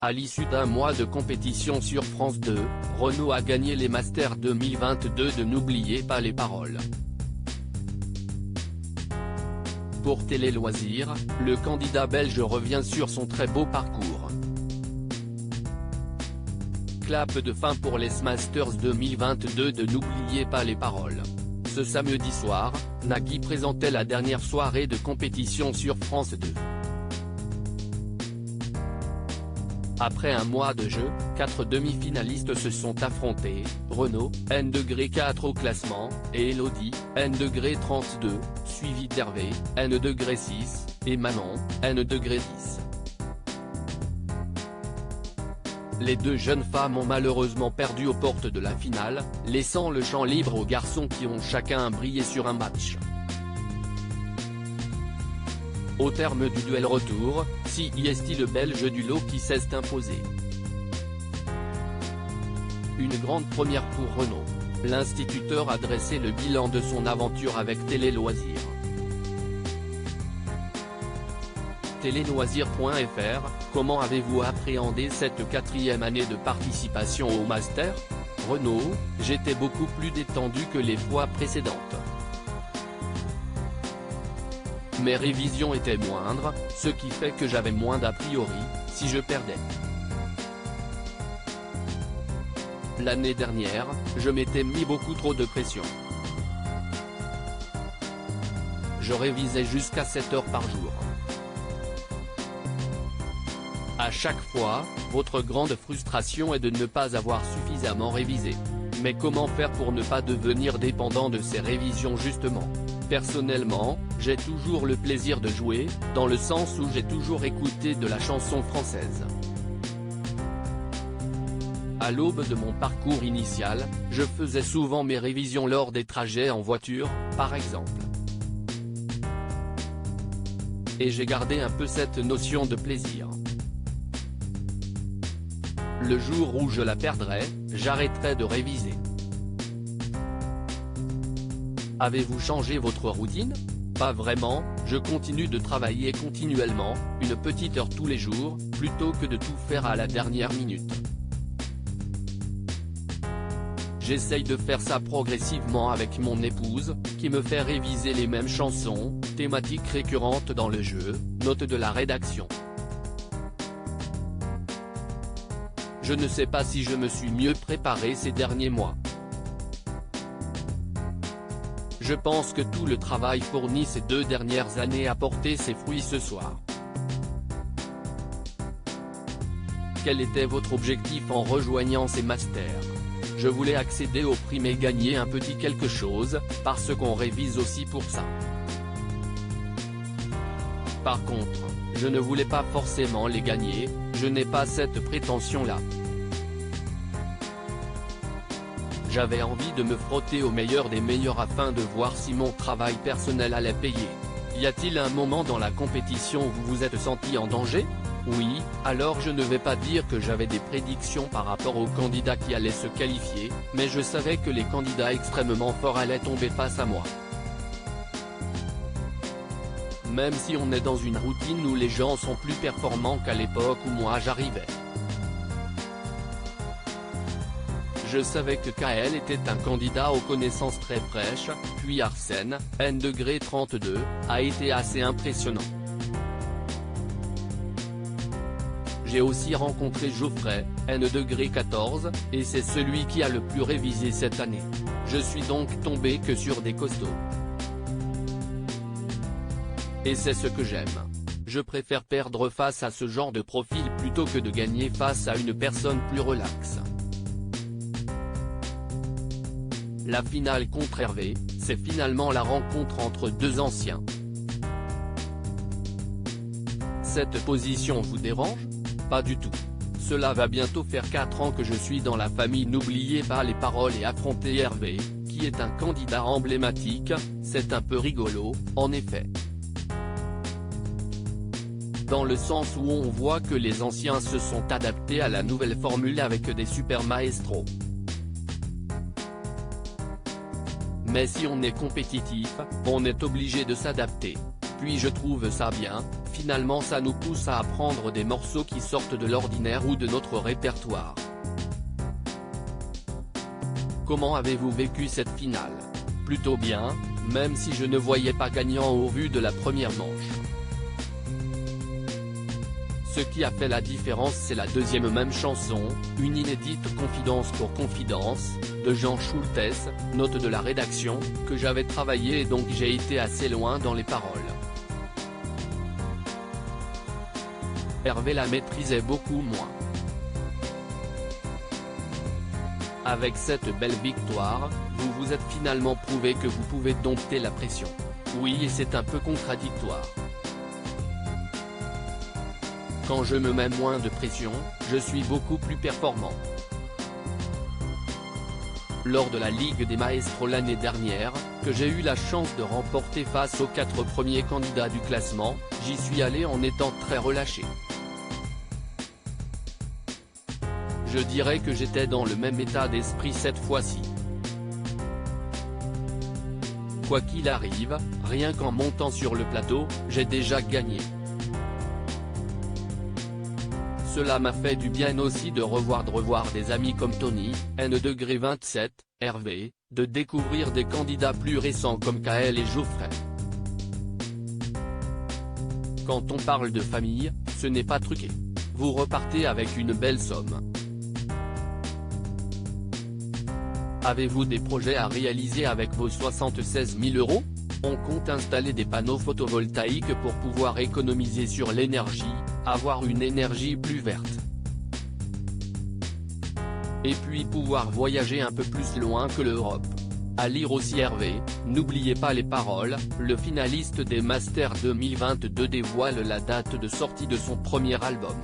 À l'issue d'un mois de compétition sur France 2, Renaud a gagné les Masters 2022 de N'oubliez pas les paroles. Pour Télé Loisirs, le candidat belge revient sur son très beau parcours. Clap de fin pour les Masters 2022 de N'oubliez pas les paroles. Ce samedi soir, Nagui présentait la dernière soirée de compétition sur France 2. Après un mois de jeu, 4 demi-finalistes se sont affrontés, Renaud, N-4 au classement, et Elodie, N-32, suivi d'Hervé, N-6, et Manon, N-10. Les deux jeunes femmes ont malheureusement perdu aux portes de la finale, laissant le champ libre aux garçons qui ont chacun brillé sur un match. Au terme du duel retour, c'est le Belge du lot qui s'est imposé. Une grande première pour Renaud. L'instituteur a dressé le bilan de son aventure avec Télé Loisirs. Téléloisirs.fr, comment avez-vous appréhendé cette 4e année de participation au Master? Renaud, j'étais beaucoup plus détendu que les fois précédentes. Mes révisions étaient moindres, ce qui fait que j'avais moins d'a priori, si je perdais. L'année dernière, je m'étais mis beaucoup trop de pression. Je révisais jusqu'à 7 heures par jour. À chaque fois, votre grande frustration est de ne pas avoir suffisamment révisé. Mais comment faire pour ne pas devenir dépendant de ces révisions justement? Personnellement, j'ai toujours le plaisir de jouer, dans le sens où j'ai toujours écouté de la chanson française. À l'aube de mon parcours initial, je faisais souvent mes révisions lors des trajets en voiture, par exemple. Et j'ai gardé un peu cette notion de plaisir. Le jour où je la perdrai, j'arrêterai de réviser. Avez-vous changé votre routine? Pas vraiment, je continue de travailler continuellement, une petite heure tous les jours, plutôt que de tout faire à la dernière minute. J'essaye de faire ça progressivement avec mon épouse, qui me fait réviser les mêmes chansons, thématiques récurrentes dans le jeu, notes de la rédaction. Je ne sais pas si je me suis mieux préparé ces derniers mois. Je pense que tout le travail fourni ces 2 dernières années a porté ses fruits ce soir. Quel était votre objectif en rejoignant ces masters? Je voulais accéder aux primes et gagner un petit quelque chose, parce qu'on révise aussi pour ça. Par contre, je ne voulais pas forcément les gagner, je n'ai pas cette prétention-là. J'avais envie de me frotter au meilleur des meilleurs afin de voir si mon travail personnel allait payer. Y a-t-il un moment dans la compétition où vous vous êtes senti en danger? Oui, alors je ne vais pas dire que j'avais des prédictions par rapport aux candidats qui allaient se qualifier, mais je savais que les candidats extrêmement forts allaient tomber face à moi. Même si on est dans une routine où les gens sont plus performants qu'à l'époque où moi j'arrivais. Je savais que KL était un candidat aux connaissances très fraîches, puis Arsène, N-32, a été assez impressionnant. J'ai aussi rencontré Geoffrey, N-14, et c'est celui qui a le plus révisé cette année. Je suis donc tombé que sur des costauds. Et c'est ce que j'aime. Je préfère perdre face à ce genre de profil plutôt que de gagner face à une personne plus relaxe. La finale contre Hervé, c'est finalement la rencontre entre 2 anciens. Cette position vous dérange? Pas du tout. Cela va bientôt faire 4 ans que je suis dans la famille N'oubliez pas les paroles et affronter Hervé, qui est un candidat emblématique, c'est un peu rigolo, en effet. Dans le sens où on voit que les anciens se sont adaptés à la nouvelle formule avec des super maestros. Mais si on est compétitif, on est obligé de s'adapter. puis je trouve ça bien, finalement ça nous pousse à apprendre des morceaux qui sortent de l'ordinaire ou de notre répertoire. Comment avez-vous vécu cette finale? Plutôt bien, même si je ne voyais pas gagnant au vu de la première manche. Ce qui a fait la différence c'est la deuxième même chanson, une inédite Confidence pour Confidence, de Jean Schultes, note de la rédaction, que j'avais travaillé et donc j'ai été assez loin dans les paroles. Hervé la maîtrisait beaucoup moins. Avec cette belle victoire, vous vous êtes finalement prouvé que vous pouvez dompter la pression. Oui et c'est un peu contradictoire. Quand je me mets moins de pression, je suis beaucoup plus performant. Lors de la Ligue des Maestros l'année dernière, que j'ai eu la chance de remporter face aux 4 premiers candidats du classement, j'y suis allé en étant très relâché. Je dirais que j'étais dans le même état d'esprit cette fois-ci. Quoi qu'il arrive, rien qu'en montant sur le plateau, j'ai déjà gagné. Cela m'a fait du bien aussi de revoir des amis comme Tony, N-27, Hervé, de découvrir des candidats plus récents comme Kael et Geoffrey. Quand on parle de famille, ce n'est pas truqué. Vous repartez avec une belle somme. Avez-vous des projets à réaliser avec vos 76 000 €? On compte installer des panneaux photovoltaïques pour pouvoir économiser sur l'énergie, avoir une énergie plus verte. Et puis pouvoir voyager un peu plus loin que l'Europe. À lire aussi Hervé, n'oubliez pas les paroles, le finaliste des Masters 2022 dévoile la date de sortie de son premier album.